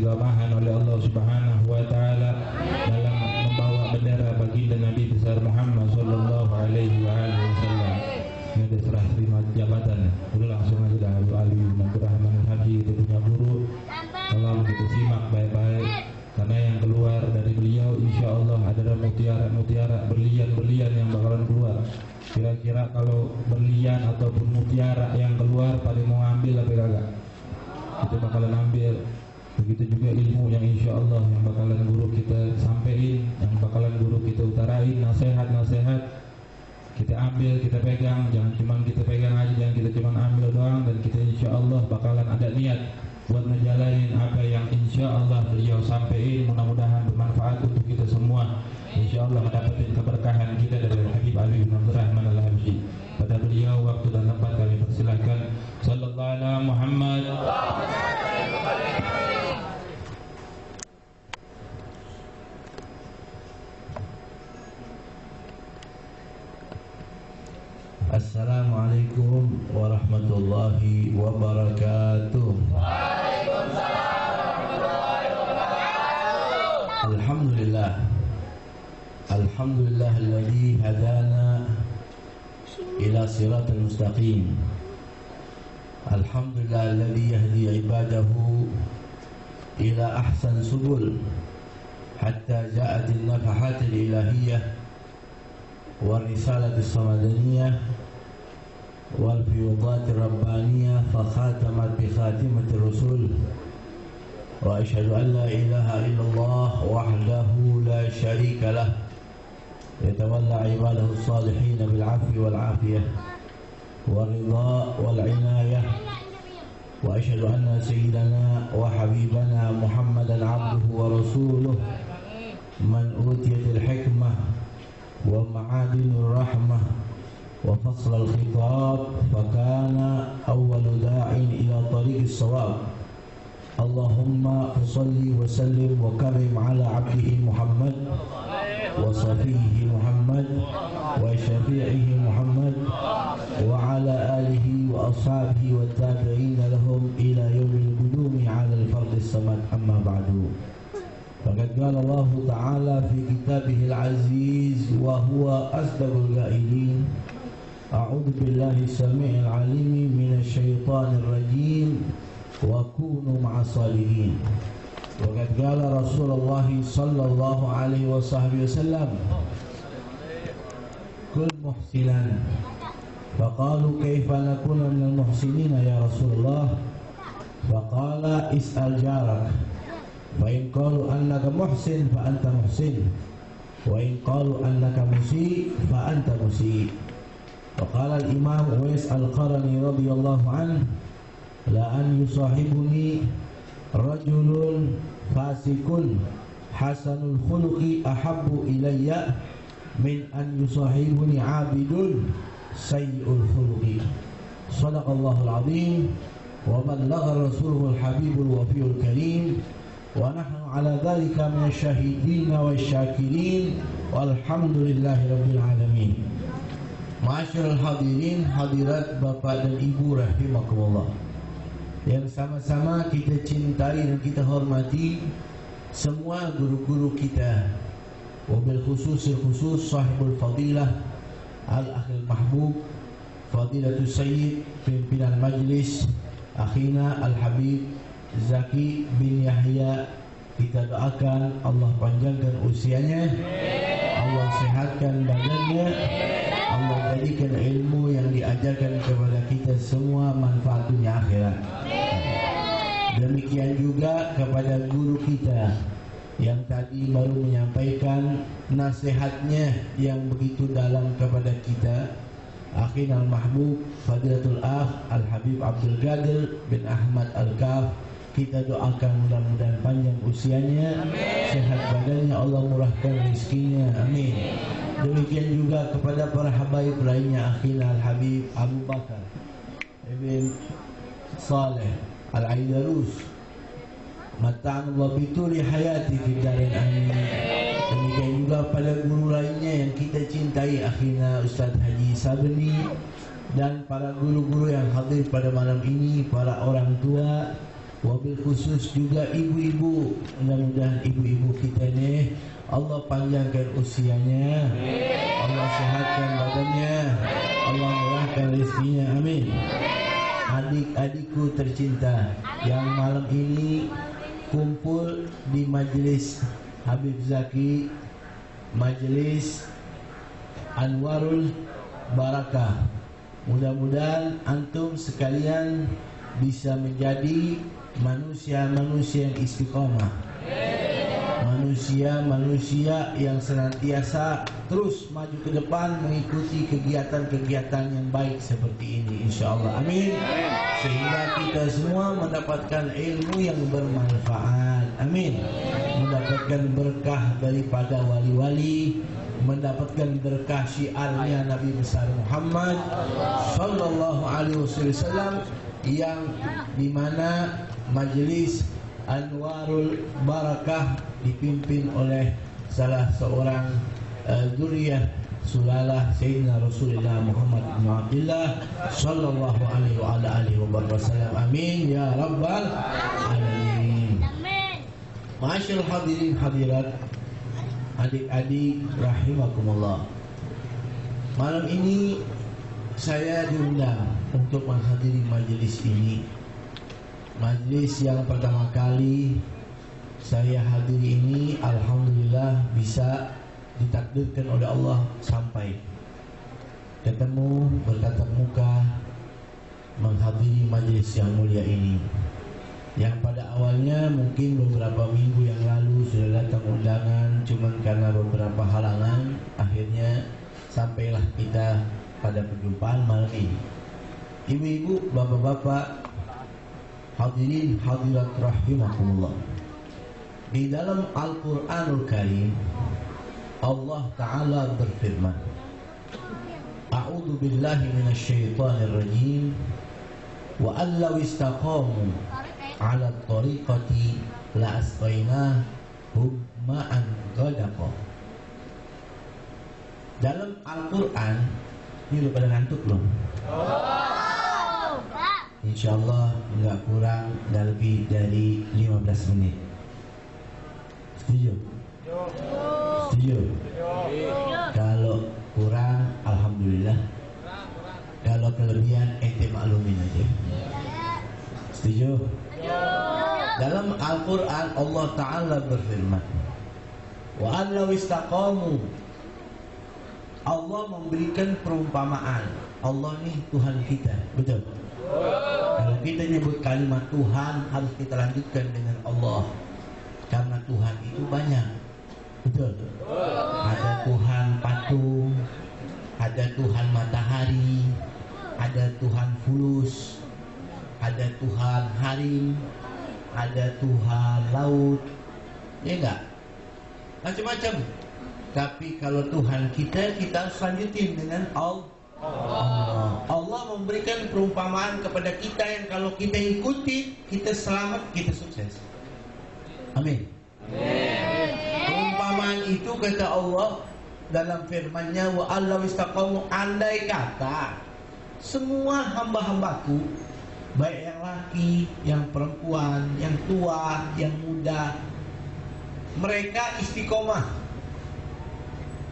keistigamahan oleh Allah Subhanahu wa taala dalam membawa bendera baginda Nabi besar Muhammad sallallahu alaihi wasallam. Ini serah terima jabatan. Udah langsung aja dah Abu Ali Abdurrahman Haji itu punya guru. Tolong kita simak baik-baik karena yang keluar dari beliau insya Allah adalah mutiara-mutiara, berlian-berlian yang bakalan keluar. Kira-kira kalau berlian ataupun mutiara yang keluar pada mau ambil apa kagak? Kita bakalan ambil. Begitu juga ilmu yang insya Allah yang bakalan guru kita sampaikan, yang bakalan guru kita utarain, nasihat-nasihat kita ambil, kita pegang. Jangan cuma kita pegang aja, jangan kita cuma ambil doang. Dan kita insya Allah bakalan ada niat buat ngejalanin apa yang insya Allah beliau sampaikan. Mudah-mudahan bermanfaat untuk kita semua. Insya Allah dapatin keberkahan kita dari Habib Ali bin Abdurrahman Al-Habsyi. Pada beliau waktu dan tempat kami persilakan. Sallallahu alaihi Muhammad. Assalamualaikum warahmatullahi wabarakatuh. Waalaikumsalam warahmatullahi wabarakatuh. Alhamdulillah. Alhamdulillah alladzi hadana ila siratal mustaqim. Alhamdulillah alladzi yahdi ibadahu ila ahsan subul hatta ja'at an-nafahat al-ilahiyyah wa risalat as-samadaniyah wal fiyudat ar-rabbaniyah fa khatamat bi khatimat ar-rusul. Wa asyhadu an la ilaha illallah wahdahu la syarika lah yatawalla ibadahu as-salihin bil 'afwi wal 'afiyah wal ridha wal 'inayah. Wa asyhadu anna sayyidana wa habibana Muhammadan 'abduhu wa rasuluh man utiyatil hikmah wa ma'adinur rahmah wa faslal khitab fakana awwalu da'in ila tariqis shawab. Allahumma salli wa sallim wa karim ala abdihi Muhammad wa safihi Muhammad wa syafi'ihi Muhammad wa ala alihi wa ashabihi wa tabi'ina lahum ila yawmil qudumi ala al-fardis samad. Amma ba'du. Faqad qala Allah Ta'ala fi kitabihil aziz wa huwa asdaqul qailin. A'udzu billahi samii'il 'aliim minasy syaithaanir rajiim wa kunu ma'as salihin. Waqad qala Rasulullah sallallahu alaihi wasallam kun muhsinan. Faqalu kaifa nakunu minal muhsinin ya Rasulullah? Faqala is'al jarak. Wa in qalu annaka muhsin fa anta muhsin wa in qalu annaka musi fa anta musi. Wa qala al-imam Uwais al-Qarni radhiyallahu anhu la an yusahibuni rajulun fasikun hasanul khuluqi ahabbu ilayya min an yusahibuni abidun sayyi'ul khuluqi. Shadaqallahul azim wa ballagha rasuluhul habibul wafiyul karim wa nahnu ala dhalika minasyahidin wasyakirin walhamdulillahi rabbil alamin. Ma'asyiral hadirin hadirat bapak dan ibu rahimakumullah, yang sama-sama kita cintai dan kita hormati semua guru-guru kita, wabil khusus sahibul fadilah al-akhil mahbub fadilatul sayyid pimpinan majlis akhina al-habib Zaki bin Yahya. Kita doakan Allah panjangkan usianya, Allah sehatkan badannya, Allah jadikan ilmu yang diajarkan kepada kita semua manfaat dunia akhirat. Demikian juga kepada guru kita yang tadi baru menyampaikan nasihatnya yang begitu dalam kepada kita, Akhin al-Mahbub Fadilatul Akh Al-Habib Abdul Qadir bin Ahmad Al-Kaf. Kita doakan mudah-mudahan panjang usianya, sehat badannya, Allah murahkan rezekinya, amin. Demikian juga kepada para habaib lainnya, Akhin Al-Habib Abu Bakar Ibn Saleh Al-Aidarus, mata'anullah bituli hayati fiddarin amin. Demikian juga pada guru lainnya yang kita cintai, Akhina Ustaz Haji Sabni, dan para guru-guru yang hadir pada malam ini, para orang tua, wabil khusus juga ibu-ibu. Mudah-mudahan ibu-ibu kita ini Allah panjangkan usianya, Allah sehatkan badannya, Allah murahkan rezekinya, amin. Adik-adikku tercinta yang malam ini kumpul di majelis Habib Zaki, majelis Anwarul Barakah, mudah-mudahan antum sekalian bisa menjadi manusia-manusia yang istiqomah, manusia-manusia yang senantiasa terus maju ke depan mengikuti kegiatan-kegiatan yang baik seperti ini, insyaallah, amin. Sehingga kita semua mendapatkan ilmu yang bermanfaat, amin. Mendapatkan berkah daripada wali-wali, mendapatkan berkah syiarnya Nabi besar Muhammad sallallahu alaihi wasallam, yang dimana majelis Anwarul Barakah dipimpin oleh salah seorang zuriyah sulalah Sayyidina Rasulullah Muhammad bin Abdullah sallallahu alaihi wasallam, amin ya rabbal alamin. Ma'asyiral hadirin hadirat, adik-adik rahimakumullah, malam ini saya diundang untuk menghadiri majelis ini. Majelis yang pertama kali saya hadiri ini, alhamdulillah bisa ditakdirkan oleh Allah sampai ketemu bertatap muka menghadiri majelis yang mulia ini. Yang pada awalnya mungkin beberapa minggu yang lalu sudah datang undangan, cuman karena beberapa halangan akhirnya sampailah kita pada perjumpaan malam ini. Ibu-ibu, bapak-bapak, hadirin hadirat rahimakumullah, di dalam Al-Quranul Karim Allah Ta'ala berfirman, A'udhu billahi minasyaitanir rajim, wa allaw istaqamu ala tariqati la asqainahum ma'an ghadaqa. Dalam Al-Quran ini lu pada ngantuk belum? InsyaAllah enggak kurang dan lebih dari 15 menit. Setuju? Setuju? Kalau kurang, alhamdulillah. Kalau kelebihan, ente maklumin aja. Setuju? Dalam Al-Quran Allah Ta'ala berfirman, wa allaw istaqamu, Allah memberikan perumpamaan. Allah nih Tuhan kita, betul? Kalau kita nyebut kalimat Tuhan, harus kita lanjutkan dengan Allah, karena Tuhan itu banyak, betul? Ada Tuhan patung, ada Tuhan matahari, ada Tuhan fulus, ada Tuhan harim, ada Tuhan laut, ya enggak? Macam-macam. Tapi kalau Tuhan kita harus lanjutin dengan Allah. Allah memberikan perumpamaan kepada kita yang kalau kita ikuti, kita selamat, kita sukses. Amin. Perumpamaan itu kata Allah dalam firman-Nya, wa allaw istaqamu, andai kata semua hamba-hambaku, baik yang laki, yang perempuan, yang tua, yang muda, mereka istiqomah.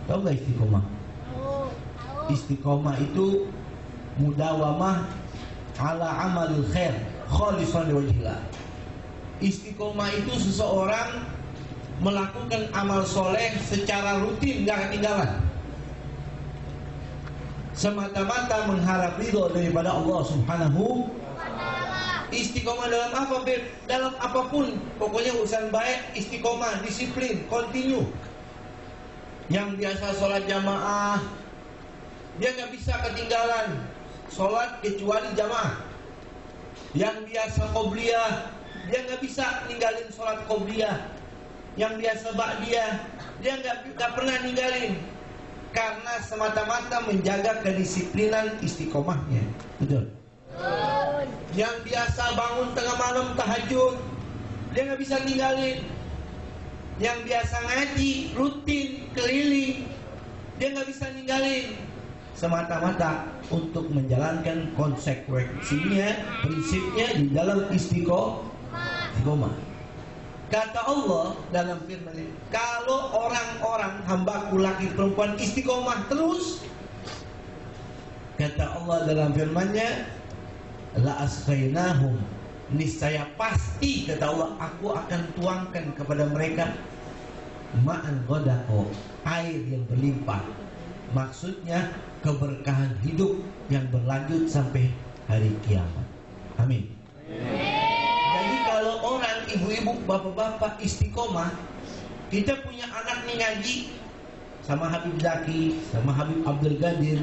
Tahu gak istiqomah? Istiqomah itu mudawamah ala amalil khair khalisan liwajhillah. Istiqomah itu seseorang melakukan amal soleh secara rutin, gak ketinggalan, semata-mata mengharap ridho daripada Allah Subhanahu. Istiqomah dalam apa? Dalam apapun, pokoknya urusan baik, istiqomah, disiplin, continue. Yang biasa sholat jamaah, dia nggak bisa ketinggalan sholat kecuali jamaah. Yang biasa qobliyah, dia nggak bisa ninggalin sholat qobliyah. Yang biasa ba'diyah, dia nggak pernah ninggalin, karena semata-mata menjaga kedisiplinan istiqomahnya. Betul? Yang biasa bangun tengah malam tahajud, dia nggak bisa ninggalin. Yang biasa ngaji rutin keliling, dia nggak bisa ninggalin, semata-mata untuk menjalankan konsekuensinya, prinsipnya di dalam istiqomah. istiqomah. Kata Allah dalam firman-Nya, kalau orang-orang hambaku laki perempuan istiqomah terus, kata Allah dalam firman-Nya, la asqainahum, niscaya pasti kata Allah, aku akan tuangkan kepada mereka ma'an ghadaqo, air yang berlimpah. Maksudnya keberkahan hidup yang berlanjut sampai hari kiamat. Amin. Jadi kalau orang, ibu-ibu, bapak-bapak istiqomah, kita punya anak nih ngaji sama Habib Zaki, sama Habib Abdul Qadir,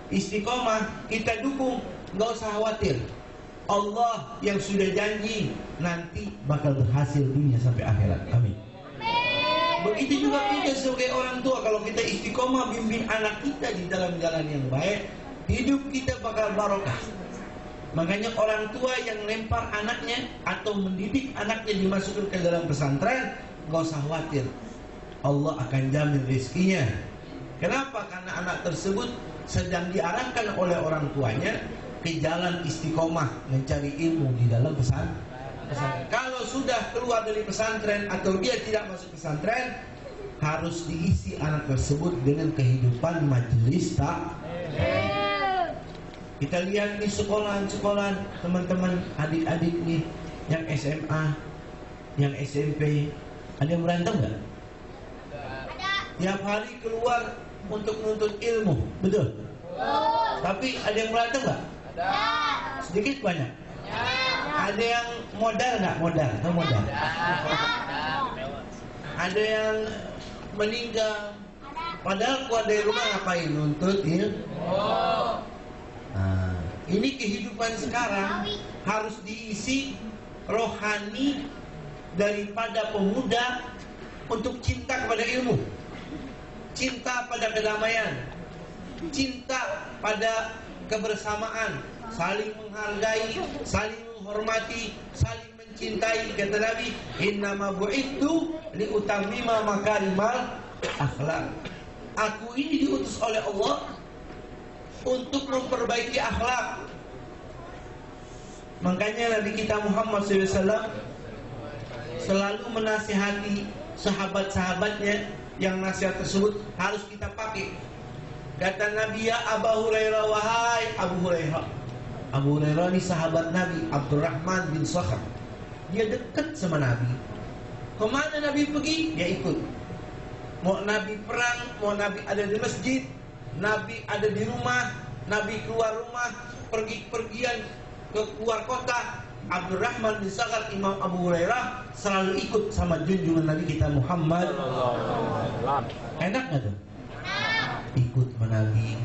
istiqomah, kita dukung, nggak usah khawatir. Allah yang sudah janji nanti bakal berhasil dunia sampai akhirat. Amin. Begitu juga kita sebagai orang tua, kalau kita istiqomah bimbing anak kita di dalam jalan yang baik, hidup kita bakal barokah. Makanya orang tua yang lempar anaknya atau mendidik anaknya dimasukkan ke dalam pesantren, nggak usah khawatir, Allah akan jamin rezekinya. Kenapa? Karena anak tersebut sedang diarahkan oleh orang tuanya ke jalan istiqomah mencari ilmu di dalam pesantren. Kalau sudah keluar dari pesantren atau dia tidak masuk pesantren, harus diisi anak tersebut dengan kehidupan majelis taklim. Kita lihat di sekolahan-sekolahan teman-teman adik-adik nih yang SMA, yang SMP, ada yang berantem nggak? Tiap hari keluar untuk menuntut ilmu, betul? Tapi ada yang berantem nggak? Sedikit banyak. Ada yang modal nggak? Modal, atau modal? Ada yang meninggal, padahal keluar dari rumah ngapain? Nuntut ilmu. Nah, ini kehidupan sekarang harus diisi rohani daripada pemuda untuk cinta kepada ilmu, cinta pada kedamaian, cinta pada kebersamaan, saling menghargai, saling menghormati, saling mencintai. Kata Nabi, innama bu'ithu liutammima makarimal akhlak. Aku ini diutus oleh Allah untuk memperbaiki akhlak. Makanya Nabi kita Muhammad SAW selalu menasihati sahabat-sahabatnya, yang nasihat tersebut harus kita pakai. Kata Nabi, ya Abu Hurairah, wahai Abu Hurairah. Abu Hurairah ini sahabat Nabi, Abdurrahman bin Sakhar. Dia dekat sama Nabi. Kemana Nabi pergi, dia ikut. Mau Nabi perang, mau Nabi ada di masjid, Nabi ada di rumah, Nabi keluar rumah, pergi-pergian ke luar kota, Abdurrahman bin Sakhar, Imam Abu Hurairah selalu ikut sama junjungan Nabi kita Muhammad. Enak nggak tuh? Ikut sama Nabi,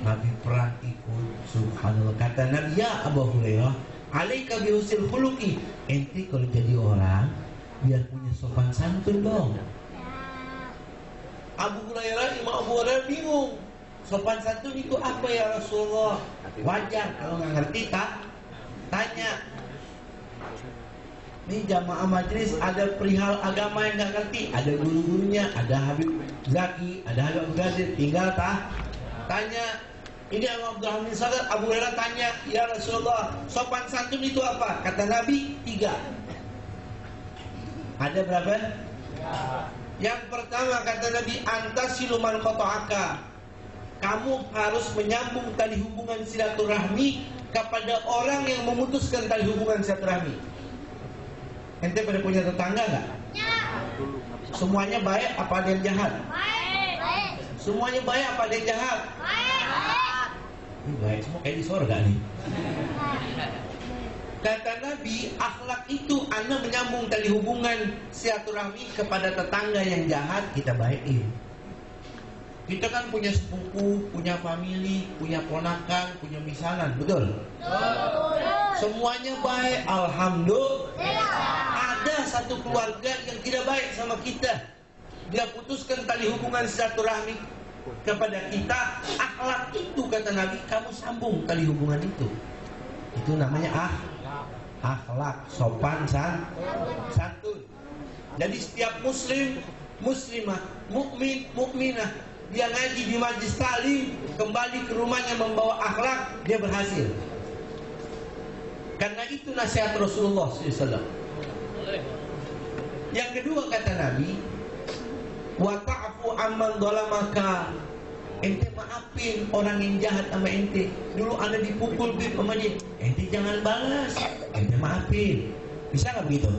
Nabi perang ikut. Subhanallah. Kata Nabi, ya Abu Hurairah, alaika bihusil khuluqi, ente kalau jadi orang biar punya sopan santun dong. Abu Hurairah, Imam Abu Hurairah bingung, sopan santun itu apa ya Rasulullah? Wajar kalau nggak ngerti tanya. Ini jamaah majelis ada perihal agama yang nggak ngerti, ada guru-gurunya, ada Habib Zaki, ada Habib Abdul Qadir, tinggal tanya. Ini Abdurrahman bin Sakhar, Abu Hurairah tanya, ya Rasulullah, sopan santun itu apa? Kata Nabi, 3. Ada berapa? Yang pertama kata Nabi, antasilu man qata'aka. Kamu harus menyambung tali hubungan silaturahmi kepada orang yang memutuskan tali hubungan silaturahmi. Ente pada punya tetangga enggak? Ya. Semuanya baik apa ada yang jahat? Baik. Semuanya baik apa ada yang jahat? Baik. Ini baik semua kayak di surga nih. Kata Nabi, akhlak itu Anda menyambung tali hubungan silaturahmi kepada tetangga yang jahat, kita baikin. Kita kan punya sepupu, punya famili, punya ponakan, punya misanan, betul? Semuanya baik, alhamdulillah. Ada satu keluarga yang tidak baik sama kita, dia putuskan tali hubungan silaturahmi kepada kita. Akhlak itu kata Nabi, kamu sambung tali hubungan itu. Itu namanya akhlak, sopan santun. Jadi setiap muslim, muslimah, mukmin, mukminah, dia ngaji di majlis taklim, kembali ke rumahnya membawa akhlak, dia berhasil. Karena itu nasihat Rasulullah SAW. Yang kedua kata Nabi, wa ta'fu amman dhalamaka. Ente maafin orang yang jahat sama ente. Dulu anda dipukul sama dia, ente jangan balas, ente maafin. Bisa nggak begitu?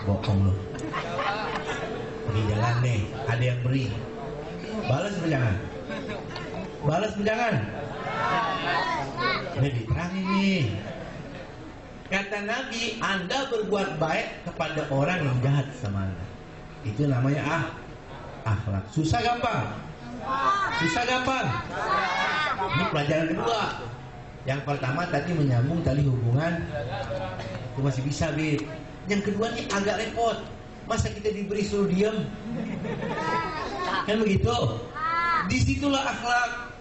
Bohong lu. Pergi jalan nih, ada yang beri. Balas apa jangan? Balas apa jangan? Udah diterangin nih. Kata Nabi, anda berbuat baik kepada orang yang jahat sama anda. Itu namanya akhlak. Susah gampang? Susah gampang? Ini pelajaran kedua. Yang pertama tadi menyambung tali hubungan, itu masih bisa, Bib. Yang kedua nih agak repot. Masa kita diberi suruh diam? Kan begitu? Disitulah akhlak.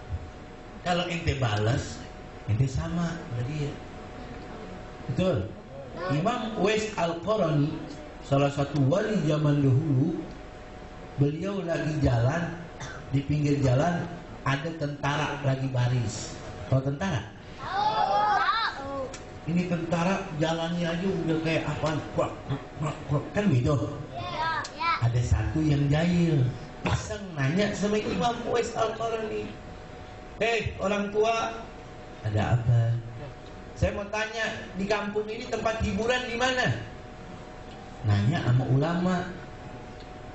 Kalau ente balas, ente sama sama dia. Betul. Imam Uwais Al-Qarani, salah satu wali zaman dahulu, beliau lagi jalan, di pinggir jalan ada tentara lagi baris. Tahu tentara? Ini tentara jalannya aja udah kayak apa? Kan gitu. Ada satu yang jahil, iseng nanya sama Imam Uwais Al-Qarani, "Hei orang tua, ada apa? Saya mau tanya, di kampung ini tempat hiburan di mana?" Nanya sama ulama,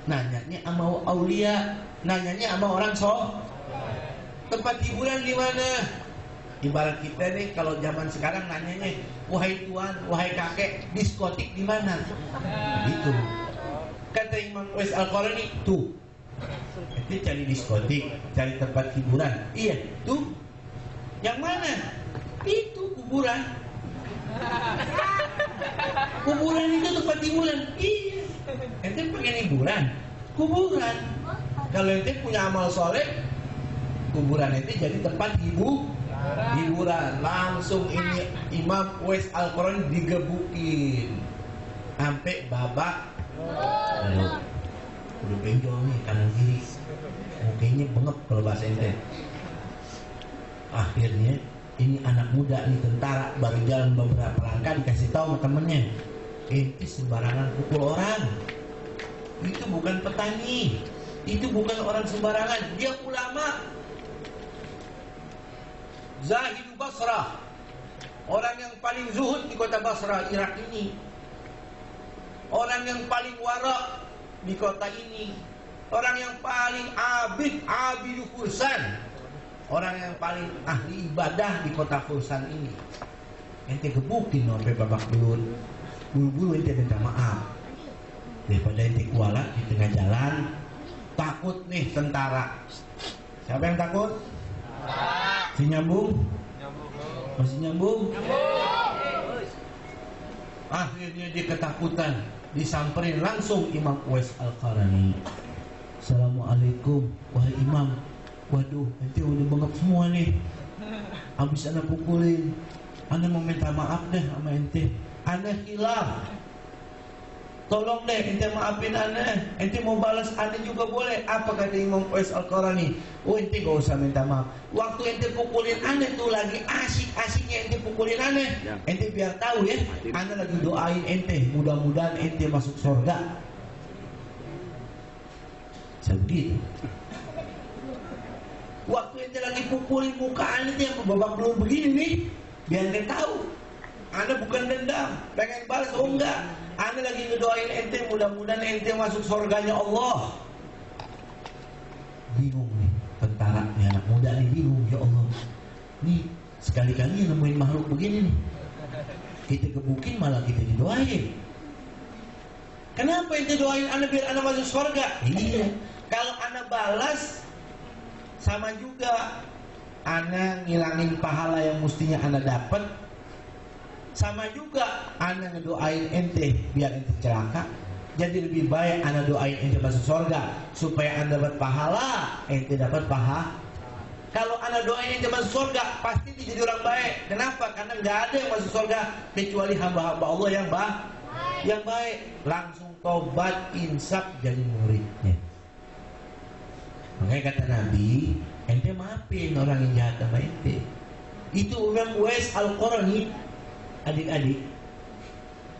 nanyanya sama aulia, nanyanya sama orang tempat hiburan di mana? Ibarat kita nih kalau zaman sekarang nanyanya, "Wahai tuan, wahai kakek, diskotik di mana?" Gitu. Kata Imam Uwais Al-Qarani, tuh, itu cari diskotik, cari tempat hiburan. Iya, tuh. Yang mana? Itu kuburan. Kuburan itu tempat hiburan. Iya. Ente pengen hiburan? Kuburan. Kalau ente punya amal soleh, kuburan ente jadi tempat hiburan. Langsung ini Imam Uwais Al-Qarani digebukin sampai babak. Udah benjol nih kanan kiri, mukanya bengep kalau bahasa ente. Akhirnya ini anak muda nih tentara baru jalan beberapa langkah dikasih tahu sama temennya, ente sembarangan pukul orang. Itu bukan petani, itu bukan orang sembarangan, dia ulama. Zahidu Basrah, orang yang paling zuhud di kota Basrah, Irak ini. Orang yang paling wara di kota ini. Orang yang paling abidu Fursan. Orang yang paling ahli ibadah di kota Fursan ini. Ente gebukin sampai babak belur. Buru-buru ente minta maaf. Daripada ente kualat di tengah jalan, takut nih tentara. Siapa yang takut? Masih nyambung? Masih nyambung? Akhirnya dia ketakutan, disamperin langsung Imam Uwais Al-Qarani. "Assalamualaikum, wahai Imam. Waduh, ente udah bengap semua nih. Habis ana pukulin. Ana mau minta maaf deh sama ente. Ana hilaf. Tolong deh ente maafin ana. Ente mau balas ana juga boleh." Apa kata Imam Uwais Al-Qarani? "Oh, ente gak usah minta maaf. Waktu ente pukulin ana tuh lagi asik-asiknya ente pukulin ana. Ente biar tahu ya, ana lagi doain ente, mudah-mudahan ente masuk surga." Begitu. Waktu ente lagi pukulin muka ana tuh yang babak belur begini nih, biar ente tahu, ana bukan dendam, pengen balas. Oh enggak, ana lagi ngedoain ente, mudah-mudahan ente masuk surganya Allah. Bingung nih tentara nih, anak muda nih bingung. Ya Allah, nih sekali-kali nemuin makhluk begini nih, kita gebukin malah kita didoain. Kenapa ente doain ana biar ana masuk surga? Iya, kalau ana balas sama juga ana ngilangin pahala yang mestinya ana dapat. Sama juga ana ngedoain ente biar ente celaka. Jadi lebih baik ana doain ente masuk surga supaya anda dapat pahala, ente dapat pahala. Kalau ana doain ente masuk surga, pasti ente jadi orang baik. Kenapa? Karena nggak ada yang masuk surga kecuali hamba-hamba Allah yang baik. Langsung tobat, insaf, jadi muridnya. Makanya kata Nabi, ente maafin orang yang jahat sama ente. Itu Imam Uwais Al-Qarani adik-adik,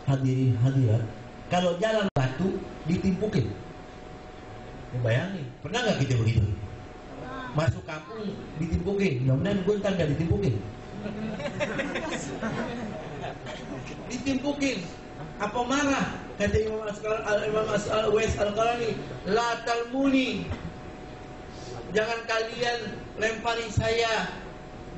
hadirin hadirat, kalau jalan batu ditimpukin. Bayangin, pernah nggak kita begitu? Masuk kampung ditimpukin, mudah-mudahan gue ntar nggak ditimpukin. Ditimpukin, apa marah? Kata Imam Uwais Al-Qarani, la talmuni, jangan kalian lempari saya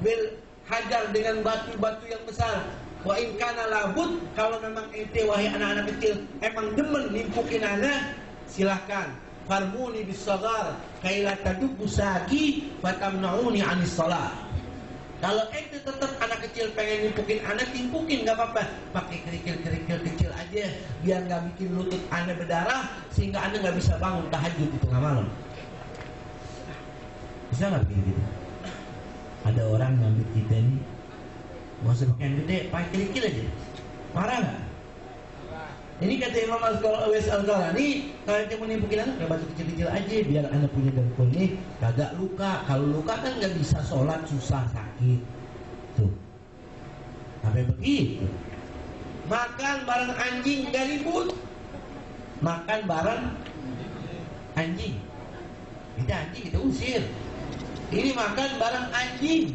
bil hajar dengan batu-batu yang besar. Wa in kana labud, kalau memang ente wahai anak-anak kecil emang demen nimpukin anak, silahkan. Farmuni bis sagar kaila tadubbu saki fatamnauni anis shalah. Kalau ente tetap anak kecil pengen nimpukin anak, timpukin, nggak apa-apa. Pakai kerikil-kerikil kecil aja, biar nggak bikin lutut anda berdarah, sehingga anda nggak bisa bangun tahajud di tengah malam. Bisa nggak begini gitu? Ada orang ngambil kita ini, nggak usah pakai yang gede, pakai kerikil aja. Marah nggak? Ini kata Imam Uwais Al-Qarani, kalau ente mau nimpukin anak, ya batu kecil-kecil aja, biar anda punya dengkul ini kagak luka. Kalau luka kan nggak bisa sholat, susah, sakit. Tuh, sampai begitu. Makan bareng anjing nggak ribut. Makan bareng anjing, kita anjing kita usir. Ini makan bareng anjing.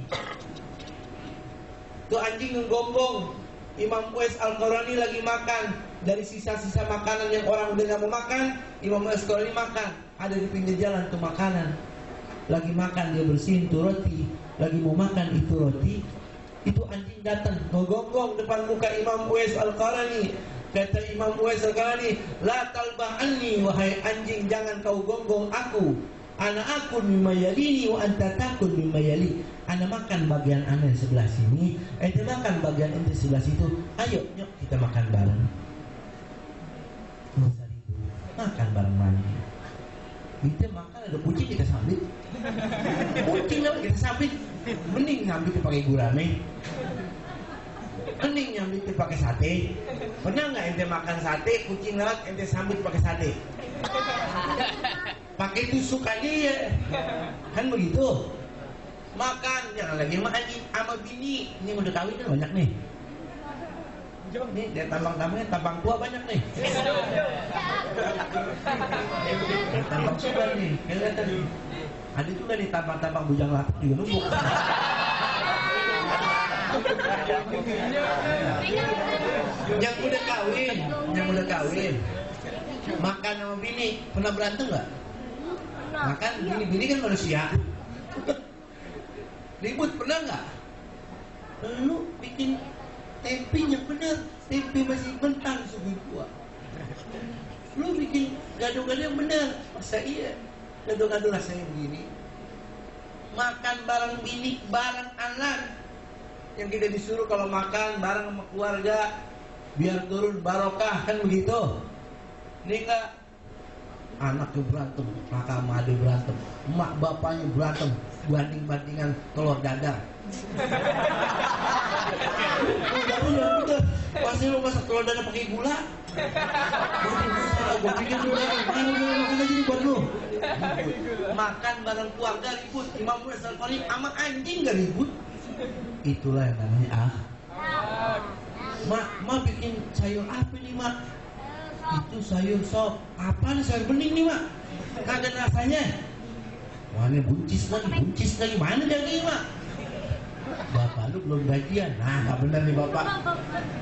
Tuh anjing nggonggong. Imam Uwais Al-Qarani lagi makan dari sisa-sisa makanan yang orang udah gak mau makan. Imam Uwais Al-Qarani makan, ada di pinggir jalan tuh makanan. Lagi makan, dia bersihin tuh roti, lagi mau makan itu roti, itu anjing datang nggonggong depan muka Imam Uwais Al-Qarani. Kata Imam Uwais Al-Qarani, la talbah anni, wahai anjing, jangan kau gonggong aku. Ana akun mimma yalini wa anta takun mimma yali. Ana makan bagian ana yang sebelah sini, ente makan bagian ente sebelah situ. Ayo, yuk kita makan bareng. Makan bareng lagi. Kita makan ada kucing kita sambit. Kucing lewat kita sambit. Mending nyambit pakai gurame. Mending nyambit pakai sate. Pernah nggak ente makan sate, kucing lewat ente sambit pakai sate? Pakai tusuk aja ya. Kan begitu. Makan, jangan lagi makan sama bini. Ini udah kawin kan banyak nih. Nih, dia tambang-tambangnya tambang tua banyak nih. Tambang sudah nih, kelihatan nih. Ada juga nih tambang-tambang bujang lapuk juga numpuk. Yang udah kawin, makan sama bini, pernah berantem nggak? Makan bini kan manusia. Ribut pernah nggak? Lu bikin tempe yang benar, tempe masih bentang subuh gua. Lu bikin gado-gado yang benar, masa iya? Gado-gado rasanya begini. Makan bareng bini, bareng anak. Yang kita disuruh kalau makan bareng sama keluarga, biar turun barokah, kan begitu? Ini enggak. Anaknya berantem, kakak sama adik berantem, emak bapaknya berantem, banding-bandingan telur dadar. Udah. Pasti lu masak telur dadar pakai gula. Gue pikir lu makan aja nih buat lu. Makan bareng keluarga ribut. Imam Uwais Al-Qarani sama anjing gak ribut. Itulah yang namanya Mak bikin sayur apa nih mak? Itu sayur sop. Apaan sayur bening nih mak? Kagak rasanya. Wah ini buncis lagi. Mana daging mak? Bapak lu belum gajian. Nah gak benar nih bapak.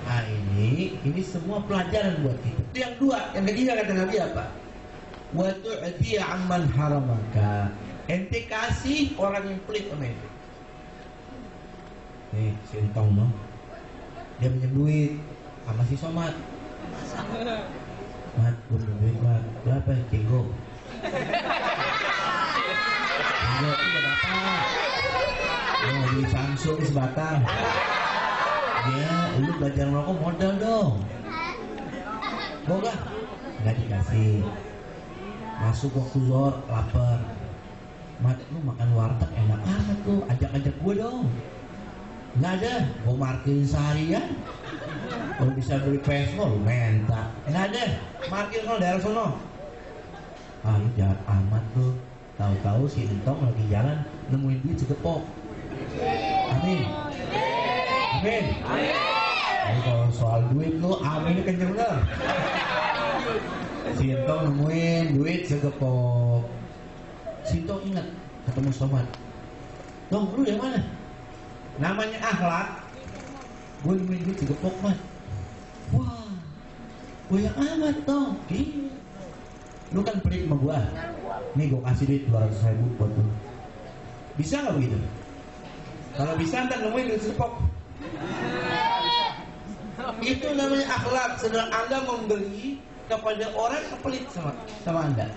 Nah ini semua pelajaran buat kita. Itu yang dua. Yang ketiga kata Nabi apa? Wa tu'ti amman haramaka. Ente kasih orang yang pelit sama ente. Nih sintong no. Dia pinjam duit sama si Somad. Mat, punya duit mat, berapa ya kego? Enggak, itu berapa? Oh, beli Samsung sebatang. Ya, lu belajar merokok modal dong. Mau gak? Nggak dikasih. Masuk waktu zuhur, lapar. Mat, lu makan warteg enak amat tuh, ajak-ajak gue dong. Nggak ada, mau markirin seharian. Kalau bisa beli PS lu minta. Nggak ada, markir kalau daerah sono. Ah lu jahat amat lu. Tahu-tahu si Entong lagi jalan nemuin duit segepok. Amin. Jadi kalau soal duit lu aminnya kenceng bener. Sinto nemuin duit segepok. Sinto ingat ketemu somat. Dong, lu yang mana? Namanya akhlak. Gue nemuin duit segepok, Mat. Wah, gue yang amat dong. Iya. Lu kan pelit sama gue. Nih gue kasih duit 200.000 buat lu. Bisa gak begitu? Kalau bisa ntar nemuin duit segepok. Itu namanya akhlak. Sedang Anda memberi kepada orang yang pelit sama Anda.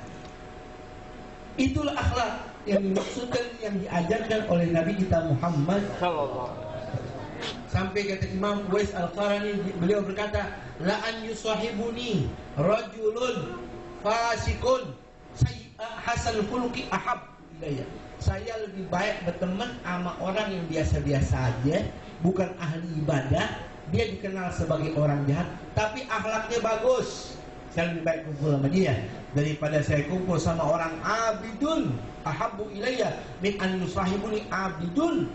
Itulah akhlak yang dimaksudkan, yang diajarkan oleh Nabi kita Muhammad sallallahu. Sampai kata Imam Uwais Al-Qarani, beliau berkata, la an yusahibuni rajulun fasikun hasan khuluqi ahab ilayya. Saya lebih baik berteman sama orang yang biasa-biasa aja, bukan ahli ibadah, dia dikenal sebagai orang jahat, tapi akhlaknya bagus. Saya lebih baik kumpul sama dia daripada saya kumpul sama orang abidun ahabbu ilayya min an yusahibuni abidun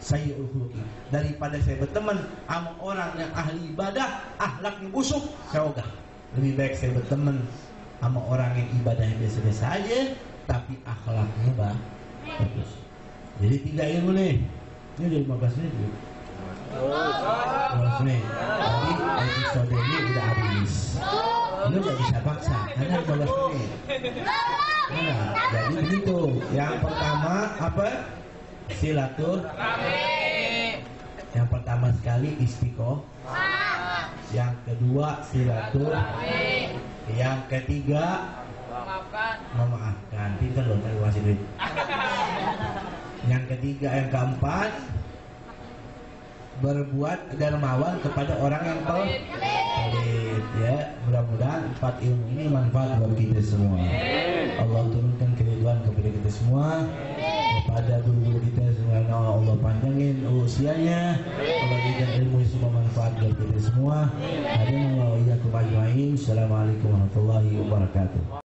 sayyi'ul khuluqi. Daripada saya berteman sama orang yang ahli ibadah, akhlaknya busuk, saya ogah. Lebih baik saya berteman sama orang yang ibadahnya biasa-biasa aja, tapi akhlaknya bagus. Jadi 3 ilmu nih. Ini udah 15 menit. 15 menit. Jadi episode ini udah habis. Lu gak bisa paksa karena 15 menit. Nah, jadi begitu. Yang pertama apa? Silaturahmi. Yang pertama sekali istiqomah. Yang kedua silaturahmi. Yang ketiga memaafkan. Pintar loh, saya kasih duit. Yang ketiga, yang keempat berbuat dermawan kepada orang yang pelit. Ya, mudah-mudahan 4 ilmu ini manfaat buat kita semua. Allah turunkan keridhaan kepada kita semua, kepada guru-guru kita semua. Allah panjangin usianya, Allah berikan ilmu semua manfaat buat kita semua. Assalamualaikum warahmatullahi wabarakatuh.